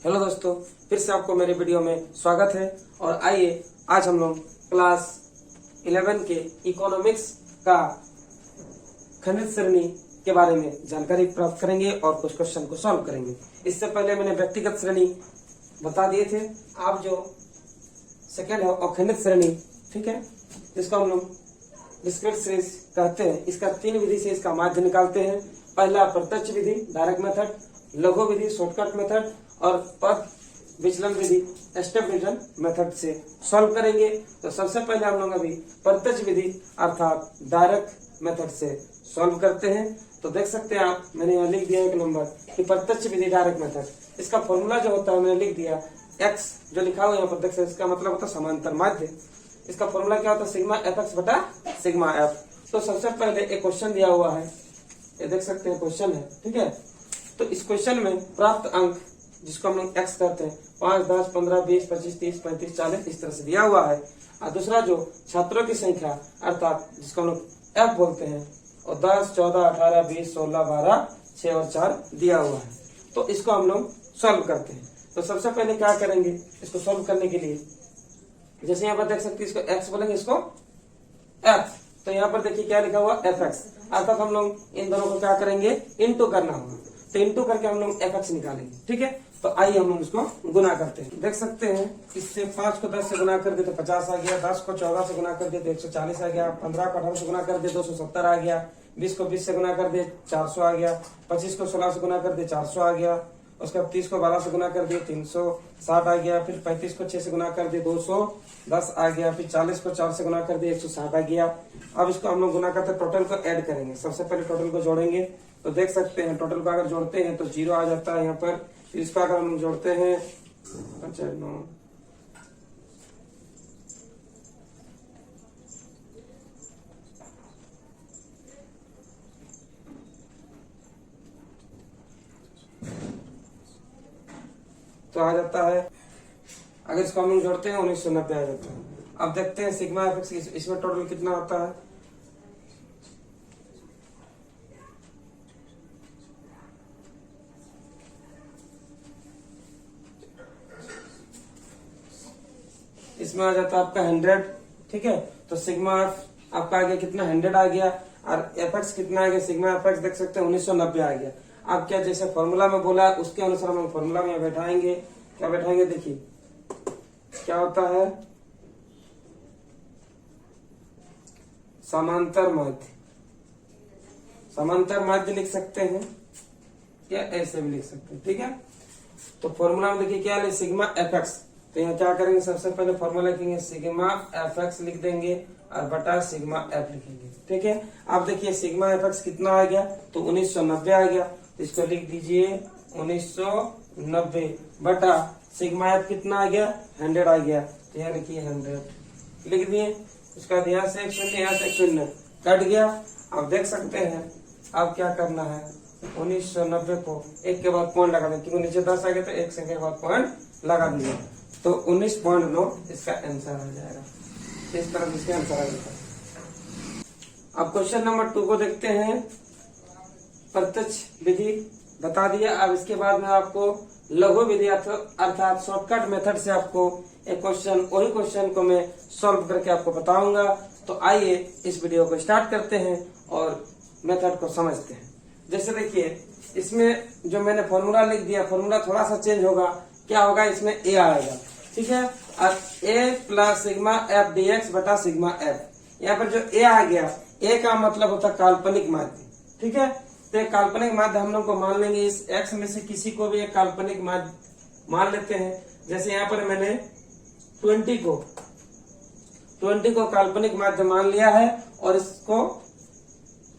Hello दोस्तों, फिर से आपको मेरे वीडियो में स्वागत है। और आइए आज हम लोग क्लास 11 के इकोनॉमिक्स का खंडित श्रेणी के बारे में जानकारी प्राप्त करेंगे और कुछ क्वेश्चन को सॉल्व करेंगे। इससे पहले मैंने व्यक्तिगत श्रेणी बता दिए थे। आप जो सेकेंड है और खंडित श्रेणी, ठीक है, जिसको हम लोग डिस्क्रीट सीरीज कहते हैं, इसका 3 विधि से इसका माध्य निकालते हैं। पहला प्रत्यक्ष विधि डायरेक्ट मेथड, लघु विधि शॉर्टकट मेथड और पथ विचलन विधि स्टेप डिवीजन मेथड से सॉल्व करेंगे। तो सबसे पहले हम लोग अभी प्रत्यक्ष विधि अर्थात डायरेक्ट मेथड से सॉल्व करते हैं। तो देख सकते हैं आप, मैंने यहाँ लिख दिया 1 नंबर कि प्रत्यक्ष विधि डायरेक्ट मेथड, इसका फॉर्मूला जो होता है मैंने लिख दिया x जो लिखा हुआ यहाँ पर देख सकते, इसका मतलब होता है समांतर माध्य। इसका फॉर्मूला क्या होता है, सिग्मा एफ एक्स बटा सिग्मा एफ। तो सबसे पहले एक क्वेश्चन दिया हुआ है, ये देख सकते हैं क्वेश्चन है, ठीक है। तो इस क्वेश्चन में प्राप्त अंक जिसको हम लोग x कहते हैं 5, 10, 15, 20, 25, 30, 35, 40 इस तरह से दिया हुआ है। और दूसरा जो छात्रों की संख्या अर्थात जिसको हम लोग f बोलते हैं, और 10, 14, 18, 20, 16, 12, 6 और 4 दिया हुआ है। तो इसको हम लोग सॉल्व करते हैं। तो सबसे पहले क्या करेंगे, इसको सॉल्व करने के लिए जैसे यहाँ पर देख सकते हैं, इसको x बोलेंगे, इसको f। तो यहाँ पर देखिए क्या लिखा हुआ fx, अर्थात हम लोग इन दोनों को क्या करेंगे, इनटू करना होगा। तो इनटू करके हम लोग fx निकालेंगे, ठीक है। तो आइए हम लोग इसको गुना करते हैं। देख सकते हैं, इससे 5 को 10 से गुना कर दे तो 50 आ गया, 10 को 14 से गुना कर दे तो 140 आ गया, 15 को 18 से गुना कर दे 270 आ गया, 20 को 20 से गुना कर दे 400 आ गया, 25 को 16 से गुना कर दे 400 आ गया, उसके बाद 30 को 12 से गुना कर दिए 360 आ गया, फिर 35 को 6 से गुना कर दिए 210 आ गया, फिर 40 को 4 से गुना कर दिए 160 आ गया। अब इसको हम लोग गुना करते टोटल को ऐड करेंगे। सबसे पहले टोटल को जोड़ेंगे। तो देख सकते हैं टोटल को अगर जोड़ते हैं तो 0 आ जाता है यहाँ पर। फिर इसका अगर हम लोग जोड़ते हैं 9, तो आ जाता है, अगर इसको हम लोग जोड़ते हैं 1990 आ जाता है। अब देखते हैं सिग्मा एफ एक्स, इसमें टोटल कितना होता है। इसमें आ जाता है आपका 100, ठीक है। तो सिग्मा एफ आपका आ गया कितना, 100 आ गया। और एफ एक्स कितना आ गया, सिग्मा एफ एक्स देख सकते हैं 1990 आ गया। अब क्या, जैसे फॉर्मूला में बोला उसके अनुसार हम फॉर्मूला में बैठाएंगे। क्या बैठाएंगे, देखिए क्या होता है, समांतर माध्य। समांतर माध्य लिख सकते हैं या ऐसे भी लिख सकते हैं, ठीक है। तो फॉर्मूला में देखिए क्या है, सिग्मा एफ एक्स। तो यहाँ क्या करेंगे, सबसे पहले फॉर्मूला लिखेंगे सिग्मा एफ एक्स लिख देंगे और बटा सिग्मा एफ लिखेंगे, ठीक है। अब देखिए सिग्मा एफ एक्स कितना आ गया, तो 1990 आ गया। तो इसको लिख दीजिए 1990 बटा सिग्मा एफ कितना आ गया, 100 आ गया। तो यहाँ लिखिए 100 लिख दिए। उसका बाद यहाँ से एक शून्य, यहाँ से एक शून्य कट गया। अब देख सकते हैं अब क्या करना है, 1990 को 1 के बाद पॉइंट लगा दें, क्योंकि नीचे 10 आ गया तो 1 संख्या के बाद पॉइंट लगा दिया। तो 19.9 इसका आंसर आ जाएगा। इस तरह इसका आंसर आ जाता है। अब क्वेश्चन नंबर 2 को देखते हैं। प्रत्यक्ष विधि बता दिया। अब इसके बाद में आपको लघु विधि अर्थात शॉर्टकट मेथड से आपको एक क्वेश्चन, वही क्वेश्चन को मैं सॉल्व करके आपको बताऊंगा। तो आइए इस वीडियो को स्टार्ट करते हैं और मेथड को समझते हैं। जैसे देखिए इसमें जो मैंने फॉर्मूला लिख दिया, फॉर्मूला थोड़ा सा चेंज होगा। क्या होगा, इसमें ए आएगा, ठीक है। और A plus sigma F D X बटा सिग्मा एफ। यहाँ पर जो ए आ गया, ए का मतलब होता है काल्पनिक माध्य, ठीक है। तो एक काल्पनिक माध्य हम लोग को मान लेंगे, इस एक्स में से किसी को भी एक काल्पनिक माध्य मान लेते हैं। जैसे यहाँ पर मैंने 20 को काल्पनिक माध्य मान लिया है और इसको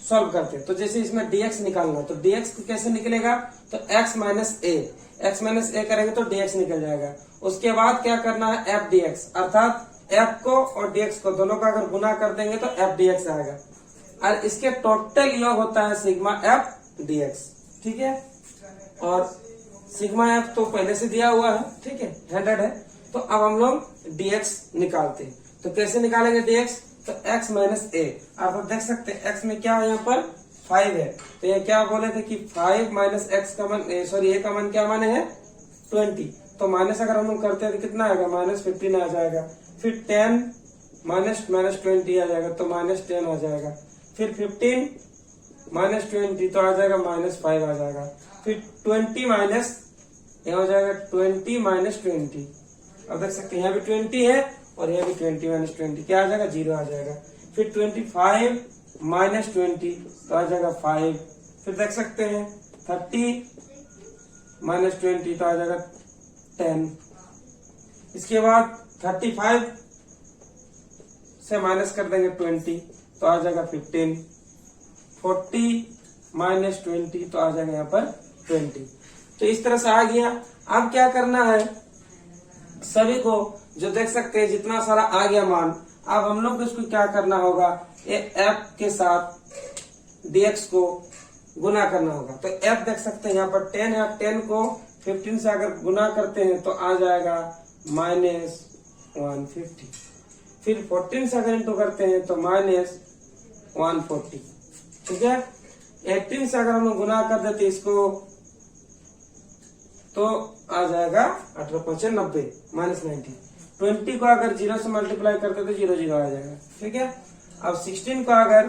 सॉल्व करते हैं। तो जैसे इसमें dx निकालना है, तो dx कैसे निकलेगा, तो x माइनस ए करेंगे तो dx निकल जाएगा। उसके बाद क्या करना है, f dx, अर्थात f को और dx को दोनों का अगर गुना कर देंगे तो f dx आएगा। और इसके टोटल योग होता है सिग्मा एफ dx, ठीक है। और सिग्मा एफ तो पहले से दिया हुआ है, ठीक है, 100 है। तो अब हम लोग dx निकालते हैं। तो कैसे निकालेंगे dx, तो x माइनस ए। आप देख सकते हैं x में क्या है, यहाँ पर 5 है। तो ये क्या बोले थे कि 5 माइनस एक्स का मान, सॉरी ए का मान क्या माने है 20, तो माइनस अगर हम लोग करते हैं तो कितना आएगा, -15 आ जाएगा। फिर 10 माइनस -20 आ जाएगा, तो -10 आ जाएगा। फिर 15 -20 तो आ जाएगा -5 आ जाएगा। फिर 20 माइनस यहाँ हो जाएगा 20 -20। अब देख सकते हैं यहाँ भी 20 है और यहाँ भी 20 -20 क्या आ जाएगा, 0 आ जाएगा। फिर 25 -20 तो आ जाएगा 5। फिर देख सकते हैं 30 -20 तो आ जाएगा 10। इसके बाद 35 से माइनस कर देंगे 20 तो आ जाएगा 15। 40 -20 तो आ जाएगा यहाँ पर 20। तो इस तरह से आ गया। अब क्या करना है, सभी को जो देख सकते हैं जितना सारा आ गया मान, अब हम लोग को इसको क्या करना होगा, ये f के साथ dx को गुना करना होगा। तो f देख सकते हैं यहाँ पर 10 है, 10 को 15 से अगर गुना करते हैं तो आ जाएगा -150। फिर 14 से अगर इंटू करते हैं तो -140। ठीक है। 18 से अगर हम लोग गुना कर देते इसको तो आ जाएगा 18×5 90 -90। 20 को अगर 0 से मल्टीप्लाई करते तो 0 0 आ जाएगा। ठीक है। अब 16 को अगर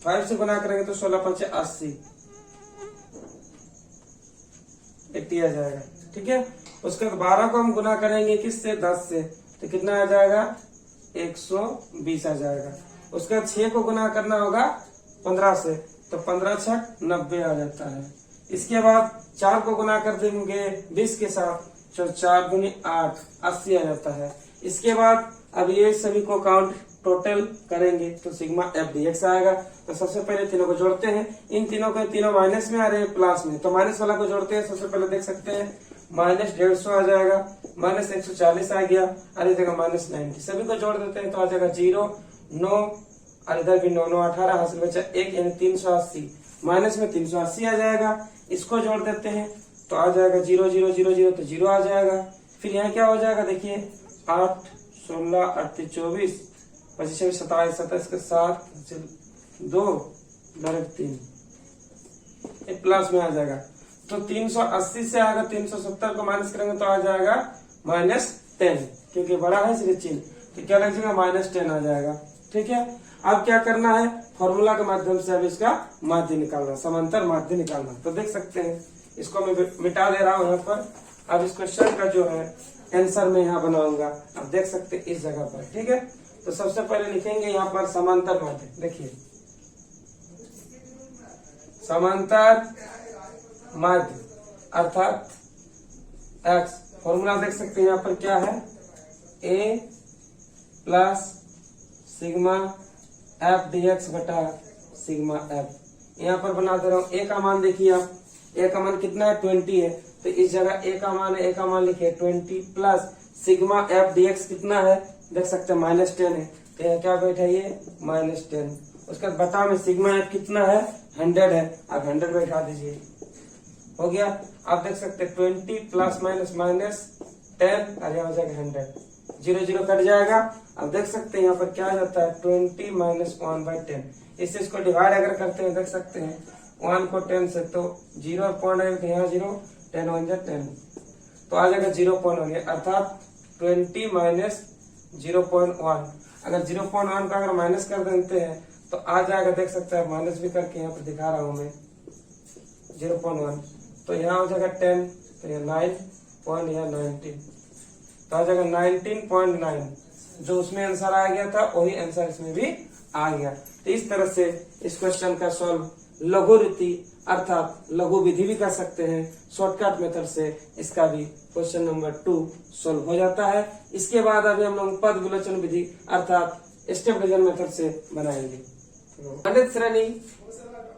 5 से गुना करेंगे तो 16×5 80 80 आ जाएगा। ठीक है। उसके बाद 12 को हम गुना करेंगे किससे, 10 से, तो कितना आ जाएगा, 120 आ जाएगा। उसके बाद 6 को गुना करना होगा 15 से, तो 15×6 90 आ जाता है। इसके बाद 4 को गुना कर देंगे 20 के साथ, तो 4 दूनी 8 80 आ जाता है। इसके बाद अब ये सभी को काउंट टोटल करेंगे तो सिग्मा एफ डी एक्स आएगा। तो सबसे पहले तीनों को जोड़ते हैं, इन तीनों के तीनों माइनस में आ रहे हैं प्लस में, तो माइनस वाला को जोड़ते हैं। सबसे पहले देख सकते हैं -150 आ जाएगा, -140 आ गया, और इस जगह -90, सभी को जोड़ देते हैं तो आ जाएगा 0 9, और इधर भी 9 9 18, हासिल बचा 1 यानी 380, माइनस में 380 आ जाएगा। इसको जोड़ देते हैं तो आ जाएगा 0 0 0 0, तो 0 आ जाएगा। फिर यहाँ क्या हो जाएगा, देखिए 8 16 38 24 25 27 27 के 7 2 डायरेक्ट 3, ये प्लस में आ जाएगा। तो 380 से अगर 370 को माइनस करेंगे तो आ जाएगा -10, क्योंकि बड़ा है इसलिए चिन्ह, तो क्या लग जाएगा -10 आ जाएगा। ठीक है। अब क्या करना है, फॉर्मूला के माध्यम से अब इसका माध्य निकालना, समांतर माध्य निकालना। तो देख सकते हैं इसको मैं मिटा दे रहा हूं यहाँ पर। अब इस क्वेश्चन का जो है आंसर मैं यहाँ बनाऊंगा, अब देख सकते हैं इस जगह पर। ठीक है। तो सबसे पहले लिखेंगे यहाँ पर समांतर माध्य। देखिए समांतर माध्य अर्थात x, फॉर्मूला देख सकते हैं यहाँ पर क्या है, a plus sigma F D X बटा सिग्मा एफ। यहाँ पर बना दे रहा हूँ। a का मान देखिए आप, a का मान कितना है, 20 है, तो इस जगह a का मान है, a का मान लिखिए 20 plus sigma F D x कितना है, देख सकते हैं -10 है, तो यहाँ क्या बैठा ये -10। उसके बाद बटा में सिग्मा एफ कितना है, 100 है, आप 100 बैठा दीजिए, हो गया। आप देख सकते हैं 20 प्लस माइनस -10, और यहाँ हो जाएगा 100, 0 0 कट जाएगा। अब देख सकते हैं यहाँ पर क्या आ जाता है, 20 - 1/10। इससे इसको डिवाइड अगर करते हैं देख सकते हैं 1 को 10 से, तो 0 पॉइंट आएगा, यहाँ 0 10 1 10, तो आ जाएगा 0.1, अर्थात 20 - 0.1। अगर 0.1 का अगर माइनस कर देते हैं तो आ जाएगा, देख सकते हैं माइनस भी करके यहाँ पर दिखा रहा हूं मैं 0.1, तो यहाँ हो जाएगा 10, तो यहाँ 9 यहाँ 19, तो आ जाएगा 19.9। जो उसमें आंसर आ गया था वही आंसर इसमें भी आ गया। तो इस तरह से इस क्वेश्चन का सॉल्व लघु रीति अर्थात लघु विधि भी कर सकते हैं, शॉर्टकट मेथड से इसका भी क्वेश्चन नंबर 2 सॉल्व हो जाता है। इसके बाद अभी हम लोग पद विलोचन विधि अर्थात स्टेप डिवीजन मेथड से बनाएंगे। गणित श्रेणी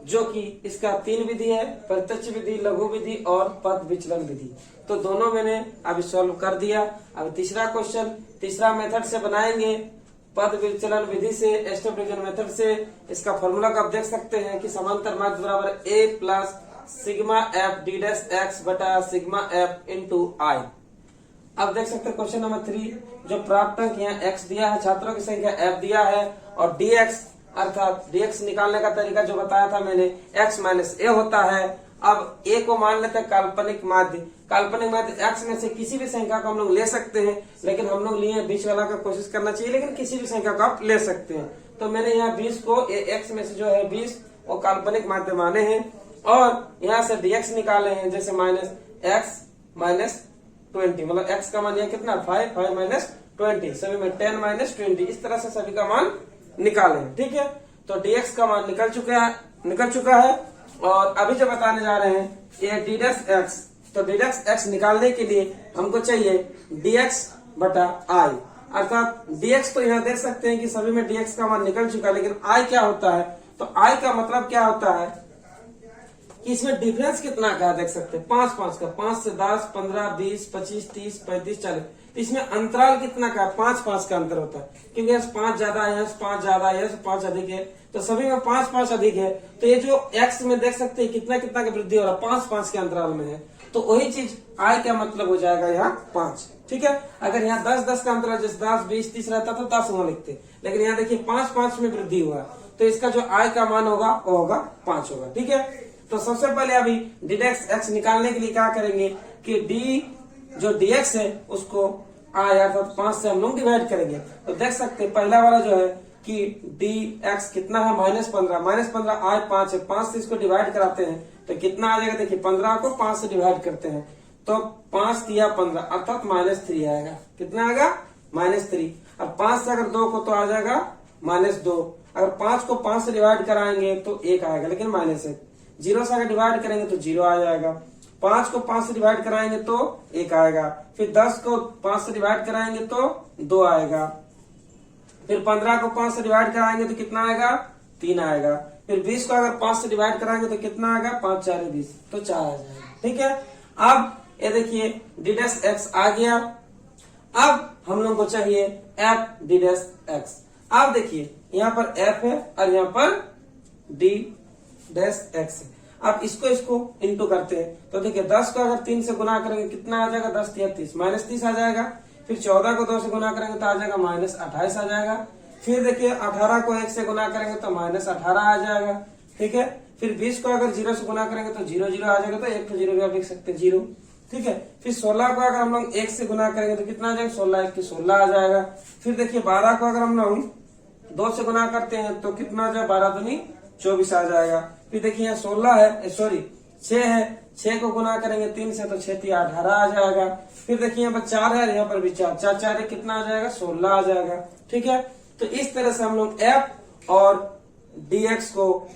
जो कि इसका 3 विधि है, प्रत्यक्ष विधि, लघु विधि और पद विचलन विधि, तो दोनों मैंने अभी सॉल्व कर दिया। अब तीसरा क्वेश्चन तीसरा मेथड से बनाएंगे, पद विचलन विधि से, स्टेप डिवीजन मेथड से। इसका फॉर्मूला का आप देख सकते हैं कि समांतर माध्य बराबर a plus sigma F D dash x बटा सिग्मा एफ इंटू आई। अब देख सकते हैं क्वेश्चन नंबर 3, जो प्राप्तांक यहाँ x दिया है, छात्रों की संख्या f दिया है, और dx अर्थात dx निकालने का तरीका जो बताया था मैंने, x - a होता है, अब a को मान लेते हैं काल्पनिक माध्य। काल्पनिक माध्य x में से किसी भी संख्या को हम लोग ले सकते हैं, लेकिन हम लोग लिए बीच वाला का कोशिश करना चाहिए, लेकिन किसी भी संख्या को आप ले सकते हैं। तो मैंने यहाँ 20 को x में से जो है 20 वो काल्पनिक माध्य माने हैं, और यहाँ से dx निकाले हैं, जैसे माइनस x माइनस 20, मतलब x का मान यहाँ कितना 5, 5 माइनस 20, सभी में 10 माइनस 20, इस तरह से सभी का मान निकाले। ठीक है, तो dx का मान निकल चुका है। और अभी जो बताने जा रहे हैं ये d डैश x, तो d डैश x निकालने के लिए हमको चाहिए dx बटा i, अर्थात dx तो यहाँ देख सकते हैं कि सभी में dx का मान निकल चुका है, लेकिन i क्या होता है, तो i का मतलब क्या होता है कि इसमें डिफरेंस कितना का देख सकते हैं, 5 5 का, 5 से 10, 15, 20, 25, 30, 35, 40, तो इसमें अंतराल कितना का 5 5 का अंतर होता है, क्योंकि यहाँ 5 ज्यादा है, 5 ज्यादा है, 5 अधिक है, तो सभी में 5 5 अधिक है। तो ये जो x में देख सकते हैं कितना कितना की वृद्धि हो रहा है, 5 5 के अंतराल में है, तो वही चीज i का मतलब हो जाएगा यहाँ 5। ठीक है, अगर यहाँ 10 10 का अंतराल जैसे 10 20 30 रहता तो 10 वहां लिखते, लेकिन यहाँ देखिए 5 5 में वृद्धि हुआ, तो इसका जो i का मान होगा वो होगा 5 होगा। ठीक है, तो सबसे पहले अभी d डैश x निकालने के लिए क्या करेंगे कि d जो dx है उसको i अर्थात 5 से हम लोग डिवाइड करेंगे। तो देख सकते हैं पहला वाला जो है कि dx कितना है -15, -15 i 5 है, 5 से इसको डिवाइड कराते हैं तो कितना आ जाएगा, देखिए 15 को 5 से डिवाइड करते हैं तो 5 तिया 15 अर्थात -3 आएगा। कितना आएगा -3। अब 5 से अगर 2 को तो आ जाएगा -2, अगर 5 को 5 से डिवाइड कराएंगे तो 1 आएगा, लेकिन -1। 0 से अगर डिवाइड करेंगे तो 0 आ जाएगा, 5 को 5 से डिवाइड कराएंगे तो 1 आएगा, फिर 10 को 5 से डिवाइड कराएंगे तो 2 आएगा, फिर 15 को 5 से डिवाइड कराएंगे तो कितना आएगा 3 आएगा, फिर 20 को अगर 5 से डिवाइड कराएंगे तो कितना आएगा 5 4 20, तो 4 आ जाएगा। ठीक है, अब ये देखिए d डैश x आ गया। अब हम लोग को चाहिए f d डैश x। अब देखिए यहाँ पर f है और यहाँ पर d डैश x है। अब इसको इंटू करते हैं तो देखिए 10 को अगर 3 से गुना करेंगे कितना आ जाएगा 10 तिया 30, -30 आ जाएगा, फिर 14 को 2 से गुना करेंगे तो आ जाएगा -28 आ जाएगा, फिर देखिए 18 को 1 से गुना करेंगे तो -18 आ जाएगा। ठीक है, फिर 20 को अगर 0 से गुना करेंगे तो 0 0 आ जाएगा, तो 1 को 0 भी आप लिख सकते हैं 0। ठीक है, फिर 16 को अगर हम लोग 1 से गुना करेंगे तो कितना आ जाएगा 16 1 की 16 आ जाएगा। फिर देखिए 12 को अगर हम लोग 2 से गुना करते हैं तो कितना आ जाएगा 12 दूनी 24 आ जाएगा। फिर देखिए यहाँ 16 है, सॉरी 6 है, 6 को गुना करेंगे 3 से तो 6 तिया 18 आ जाएगा। फिर देखिए यहाँ पर 4 है, यहाँ पर भी 4 4 4 कितना आ जाएगा 16 आ जाएगा। ठीक है, तो इस तरह से हम लोग f और dx को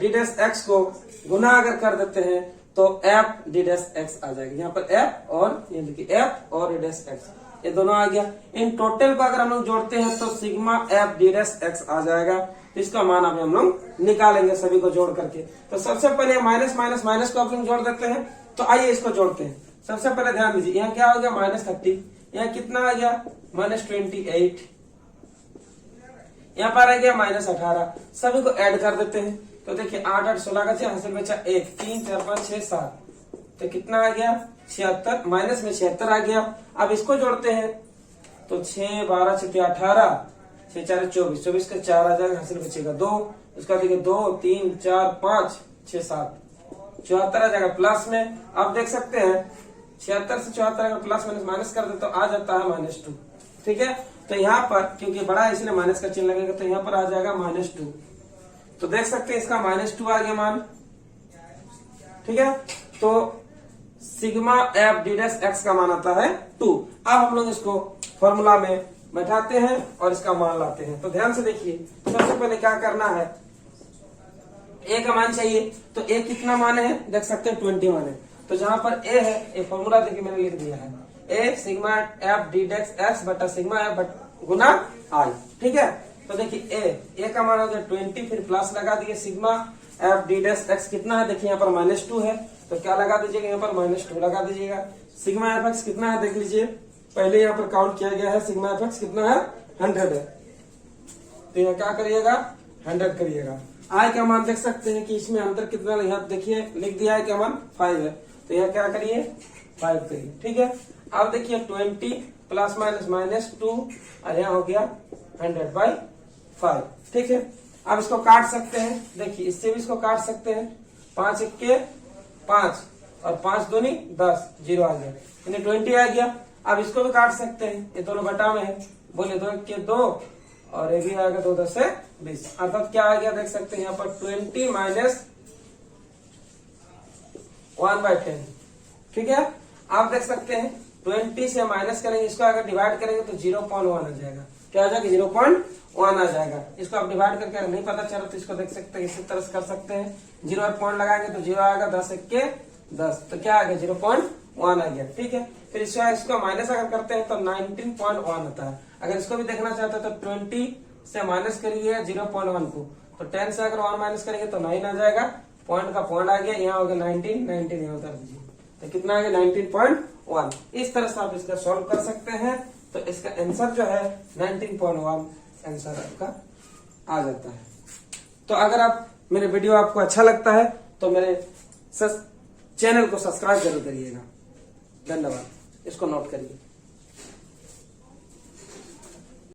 d डैश x को गुना अगर कर देते हैं तो f d डैश x आ जाएगा। यहाँ पर f और ये देखिए f और d डैश x ये दोनों आ गया। इन टोटल को अगर हम लोग जोड़ते हैं तो sigma f d dash x आ जाएगा। तो इसका मान अभी हम लोग निकालेंगे सभी को जोड़ करके। तो सबसे पहले माइनस माइनस माइनस को आप लोग जोड़ देते हैं, तो आइए इसको जोड़ते हैं। सबसे पहले ध्यान दीजिए यहाँ क्या हो गया -30, यहाँ कितना आ गया -28, यहाँ पर आ गया -18, सभी को ऐड कर देते हैं। तो देखिए 8 8 16 का 6 हासिल बचा 1, 3 4 5 6 7, तो कितना आ गया 76, माइनस में 76 आ गया। अब इसको जोड़ते हैं तो 6 12 6 18, 6 4 24, 24 का 4 आ जाएगा, हासिल बचेगा 2, उसका देखिए 2 3 4 5 6 7, 74 आ जाएगा प्लस में। अब देख सकते हैं 76 से 74 अगर प्लस माइनस माइनस कर दे तो आ जाता है -2। ठीक है, तो यहाँ पर क्योंकि बड़ा है इसलिए माइनस का चिन्ह लगेगा, तो यहाँ पर आ जाएगा -2। तो देख सकते हैं इसका -2 आ गया मान। ठीक है, तो sigma f d dash x का मान आता है 2। अब हम लोग इसको फॉर्मूला में बैठाते हैं और इसका मान लाते हैं। तो ध्यान से देखिए, सबसे पहले क्या करना है, a का मान चाहिए, तो a कितना मान है देख सकते हैं 20 मान है। तो जहां पर a है, ये फॉर्मूला देखिए मैंने लिख दिया है, a sigma f d dash x बटा सिग्मा f गुना i। ठीक है, तो देखिए a का मान हो गया 20, फिर प्लस लगा दिए sigma f d dash x कितना है, देखिए यहाँ पर -2 है, तो क्या लगा दीजिएगा यहाँ पर -2 लगा दीजिएगा। सिग्मा f x कितना है देख लीजिए, पहले यहाँ पर काउंट किया गया है, सिग्मा f x कितना है 100 है, तो यहाँ क्या करिएगा 100 करिएगा। i का मान देख सकते हैं कि इसमें अंतर कितना, यहाँ देखिए लिख दिया है, क्या मान 5 है, तो यहाँ क्या करिए 5 करिए। ठीक है, अब देखिए 20 प्लस माइनस -2 और यहाँ हो गया 100/5। ठीक है, अब इसको काट सकते हैं, देखिए इससे भी इसको काट सकते हैं, 5 इक्के 5 और 5 दूनी 10, 0 आ गया, यानी 20 आ गया। अब इसको भी काट सकते हैं, ये दोनों बटा में है, बोले 2 इक्के 2 और ये भी आएगा 2 10 से 20, अर्थात क्या आ गया देख सकते हैं यहाँ पर 20 माइनस 1/10। ठीक है, आप देख सकते हैं 20 से माइनस करेंगे, इसको अगर डिवाइड करेंगे तो 0.1 आ जाएगा। क्या आ जाएगा? 0.1 आ जाएगा। इसको आप डिवाइड करके अगर नहीं पता चला तो इसको देख सकते हैं, इसी तरह से कर सकते हैं। 0 और पॉइंट लगाएंगे तो 0 आएगा, 10 इक्के 10, तो क्या आ गया? 0.1 आ गया। ठीक है, फिर इसको माइनस अगर करते हैं तो 19.1 होता है। अगर इसको भी देखना चाहते हैं तो 20 से माइनस करिए 0.1 को, तो 10 से अगर 1 माइनस करेंगे तो 9 आ जाएगा, पॉइंट का पॉइंट आ गया, यहाँ हो गया 19 यहाँ उतार दीजिए, तो कितना आ गया? 19.1। इस तरह से आप इसका सॉल्व कर सकते हैं, तो इसका आंसर जो है 19.1 आंसर आपका आ जाता है। तो अगर आप मेरे वीडियो आपको अच्छा लगता है तो मेरे चैनल को सब्सक्राइब जरूर करिएगा। धन्यवाद, इसको नोट करिए।